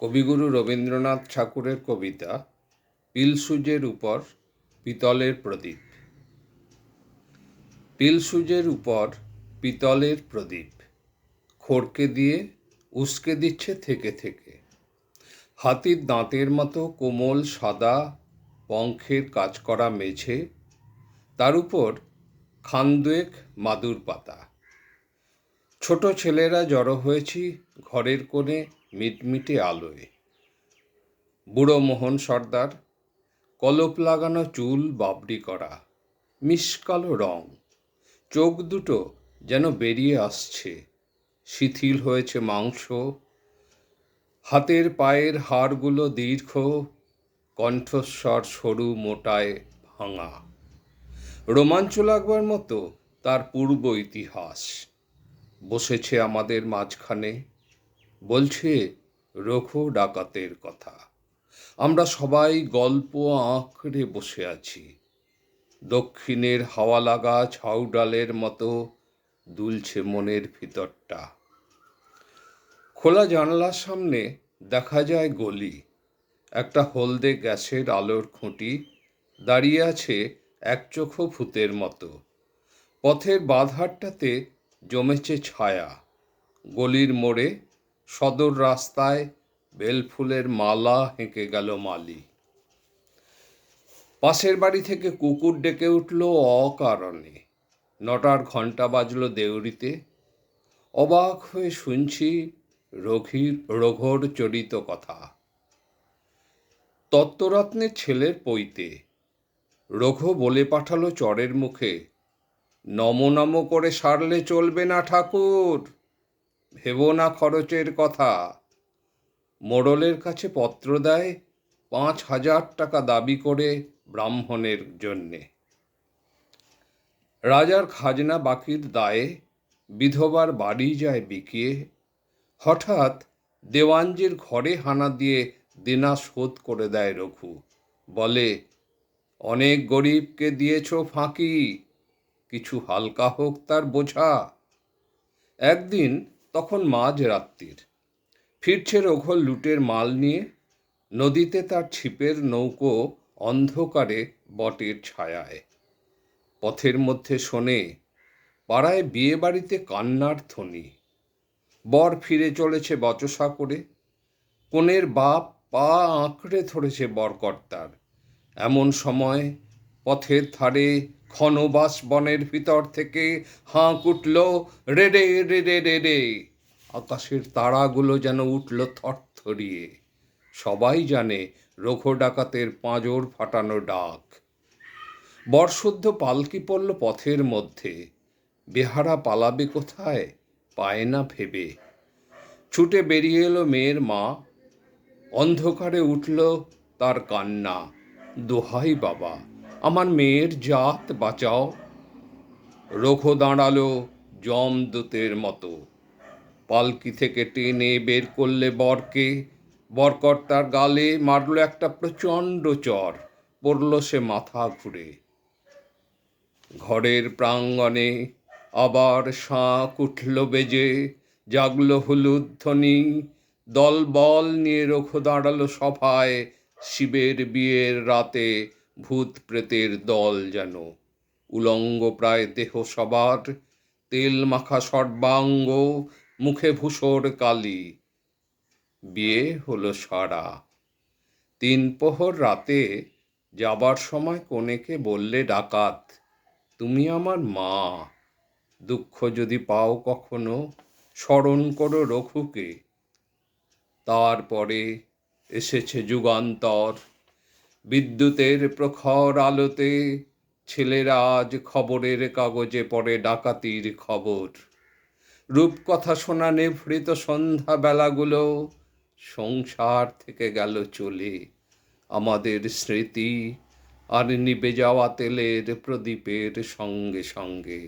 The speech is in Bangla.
কবিগুরু রবীন্দ্রনাথ ঠাকুরের কবিতা পিলসুজের উপর পিতলের প্রদীপ। পিলসুজের উপর পিতলের প্রদীপ, খড়কে দিয়ে উস্কে দিচ্ছে থেকে থেকে। হাতির দাঁতের মতো কোমল সাদা পঙ্খের কাজ করা মেঝে, তার উপর খানদুয়েক মাদুর পাতা। ছোট ছেলেরা জড়ো হয়েছি ঘরের কোণে মিটমিটে আলোয়। বুড়ো মোহন সর্দার, কলপ লাগানো চুল বাবড়ি করা, মিশকালো রং, চোখ দুটো যেন বেরিয়ে আসছে, শিথিল হয়েছে মাংস, হাতের পায়ের হাড়গুলো দীর্ঘ, কণ্ঠস্বর সরু মোটায় ভাঙা। রোমাঞ্চ লাগবার মতো তার পূর্ব ইতিহাস। বসেছে আমাদের মাঝখানে, বলছে রঘু ডাকাতের কথা। আমরা সবাই গল্প আঁকড়ে বসে আছি। দক্ষিণের হাওয়া লাগা ঝাউডালের মতো দুলছে মনের ভিতরটা। খোলা জানলার সামনে দেখা যায় গলি। একটা হলদে গ্যাসের আলোর খুঁটি দাঁড়িয়ে আছে একচোখো ভূতের মতো। পথের বাঁধারটাতে জমেছে ছায়া। গলির মোড়ে সদর রাস্তায় বেলফুলের মালা হেঁকে গেল মালি। পাশের বাড়ি থেকে কুকুর ডেকে উঠল অকারণে। 9টার ঘণ্টা বাজল দেউড়িতে। অবাক হয়ে শুনছি রঘুর চরিত কথা। তত্ত্বরত্নের ছেলের পৈতে। রঘু বলে পাঠালো চরের মুখে, নম নম করে সারলে চলবে না ঠাকুর, ভেবো না খরচের কথা। মোড়লের কাছে পত্র দেয় 5,000 টাকা দাবি করে ব্রাহ্মণের জন্যে। রাজার খাজনা বাকির দায়ে বিধবার বাড়ি যায় বিকিয়ে। হঠাৎ দেওয়ানজির ঘরে হানা দিয়ে দেনা শোধ করে দেয় রঘু। বলে, অনেক গরিবকে দিয়েছ ফাঁকি, কিছু হালকা হোক তার বোঝা। একদিন তখন মাঝরাত্রির, ফিরছে রঘু লুটের মাল নিয়ে। নদীতে তার ছিপের নৌকো অন্ধকারে বটের ছায়ায়। পথের মধ্যে শোনে পাড়ায় বিয়ে বাড়িতে কান্নার ধ্বনি। বর ফিরে চলেছে বচসা করে। কনের বাপ পা আঁকড়ে ধরেছে বরকর্তার। এমন সময় পথের ধারে ঘনবাস বনের ভিতর থেকে হাঁক উঠল, রেডে রেডে রেডে। আকাশের তারাগুলো যেন উঠল থরথরিয়ে। সবাই জানে রঘু ডাকাতের পাঁজর ফাটানো ডাক। বরশুদ্ধ পালকি পড়ল পথের মধ্যে। বেহারা পালাবে কোথায়, পায় না ভেবে। ছুটে বেরিয়ে এলো মেয়ের মা। অন্ধকারে উঠল তার কান্না, দোহাই বাবা, আমার মেয়ের জাত বাঁচাও। রঘু দাঁড়ালো যমদূতের মতো। পালকি থেকে টেনে বের করলে বরকে। বরকর্তার গালে মারল একটা প্রচণ্ড চর, পড়ল সে মাথা ঘুরে। ঘরের প্রাঙ্গণে আবার শাঁখ উঠল বেজে, জাগলো হলুদ ধ্বনি। দলবল নিয়ে রঘু দাঁড়ালো সভায়। শিবের বিয়ের রাতে ভূত প্রেতের দল যেন। উলঙ্গ প্রায় দেহ সবার, তেল মাখা সর্বাঙ্গ, মুখে ভূষর কালি। বিয়ে হলো সারা। 3 প্রহর রাতে যাবার সময় কনেকে বললে ডাকাত, তুমি আমার মা। দুঃখ যদি পাও কখনো, স্মরণ করো রঘুকে। তারপরে এসেছে যুগান্তর। বিদ্যুতের প্রখর আলোতে ছেলেরা আজ খবরের কাগজে পড়ে ডাকাতির খবর। রূপকথা শোনা নিভৃত সন্ধ্যা বেলাগুলো সংসার থেকে গেল চলে। আমাদের স্মৃতি আর নিভে যাওয়া তেলের প্রদীপের সঙ্গে সঙ্গে।